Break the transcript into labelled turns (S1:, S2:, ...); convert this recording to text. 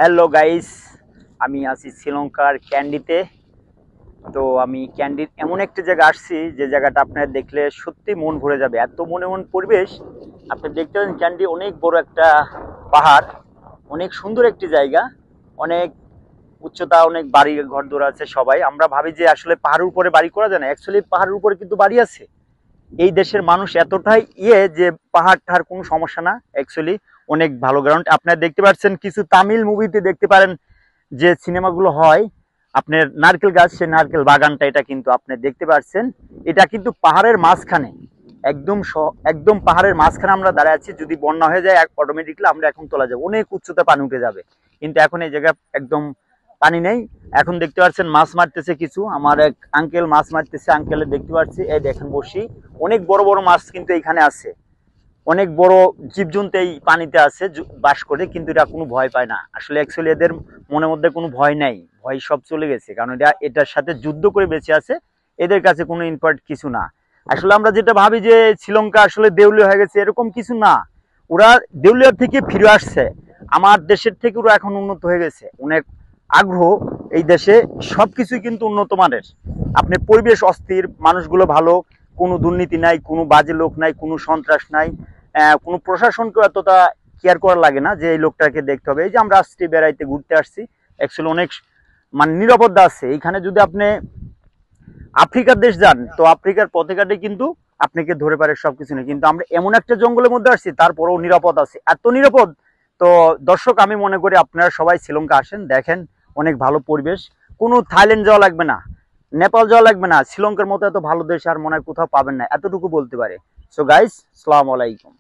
S1: Hello guys, আমি আছি শ্রীলঙ্কার ক্যান্ডিতে। তো আমি ক্যান্ডির এমন একটা জায়গা আসছি যে জায়গাটা আপনারা দেখলে সত্যি মন ভরে যাবে, এত মনে মন পরিবেশ। আপনি দেখতে পাবেন ক্যান্ডি অনেক বড় একটা পাহাড়, অনেক সুন্দর একটি জায়গা, অনেক উচ্চতা, অনেক বাড়ি ঘর দৌড় আছে। সবাই আমরা ভাবি যে আসলে পাহাড়ের উপরে বাড়ি করা যায় না, অ্যাকচুয়ালি পাহাড়ের উপরে কিন্তু বাড়ি আছে। এই দেশের মানুষ এতটাই যে পাহাড় টাহাড় কোনো সমস্যা না, অ্যাকচুয়ালি অনেক ভালো গ্রাউন্ড। আপনারা দেখতে পাচ্ছেন কিছু তামিল মুভিতে দেখতে পারেন যে সিনেমাগুলো হয়, আপনার নারকেল গাছ, সে নারকেল বাগানটা এটা কিন্তু আপনি দেখতে পাচ্ছেন। এটা কিন্তু পাহাড়ের মাঝখানে, একদম পাহাড়ের মাঝখানে আমরা দাঁড়ায় আছি। যদি বন্যা হয়ে যায় অটোমেটিকলি আমরা এখন তোলা যাবে, অনেক উচ্চতা পানি উঠে যাবে, কিন্তু এখন এই জায়গায় একদম পানি নেই। এখন দেখতে পাচ্ছেন মাছ মারতেছে কিছু, আমার এক আঙ্কেল মাছ মারতেছে, আঙ্কেলের দেখতে পাচ্ছি, এই দেখেন বসি, অনেক বড় বড় মাছ কিন্তু এখানে আছে, অনেক বড় জীবজন্তু এই পানিতে আছে বাস করে, কিন্তু এরা কোনো ভয় পায় না। আসলে অ্যাকচুয়ালি এদের মনের মধ্যে কোনো ভয় নাই, ভয় সব চলে গেছে, কারণ এটার সাথে যুদ্ধ করে বেঁচে আছে। এদের কাছে কোনো ইম্পর্ট কিছু না। আসলে আমরা যেটা ভাবি যে শ্রীলঙ্কা আসলে দেউলিয়া হয়ে গেছে, এরকম কিছু না। ওরা দেউলিয়ার থেকে ফিরে আসছে, আমার দেশের থেকে ওরা এখন উন্নত হয়ে গেছে, অনেক আগ্রহ। এই দেশে সবকিছুই কিন্তু উন্নত মানের। আপনি পরিবেশ অস্থির, মানুষগুলো ভালো, কোনো দুর্নীতি নাই, কোনো বাজে লোক নাই, কোনো সন্ত্রাস নাই, কোনো প্রশাসনকে এতটা কেয়ার করা লাগে না যে এই লোকটাকে দেখতে হবে। এই যে আমরা আসছি বেড়াইতে, ঘুরতে আসছি, অ্যাকচুয়ালি অনেক মানে নিরাপত্তা আছে এখানে। যদি আপনি আফ্রিকার দেশ যান, তো আফ্রিকার পথে ঘাটে কিন্তু আপনাকে ধরে পারে সবকিছু নেই, কিন্তু আমরা এমন একটা জঙ্গলের মধ্যে আসছি, তারপরেও নিরাপদ আছে, এত নিরাপদ। তো দর্শক, আমি মনে করি আপনারা সবাই শ্রীলঙ্কা আসেন, দেখেন অনেক ভালো পরিবেশ। কোনো থাইল্যান্ড যাওয়া লাগবে না, নেপাল যাওয়া লাগবে না, শ্রীলঙ্কার মতো এত ভালো দেশ আর মনে হয় কোথাও পাবেন না, এতটুকু বলতে পারে। সো গাইস, আসসালামু আলাইকুম।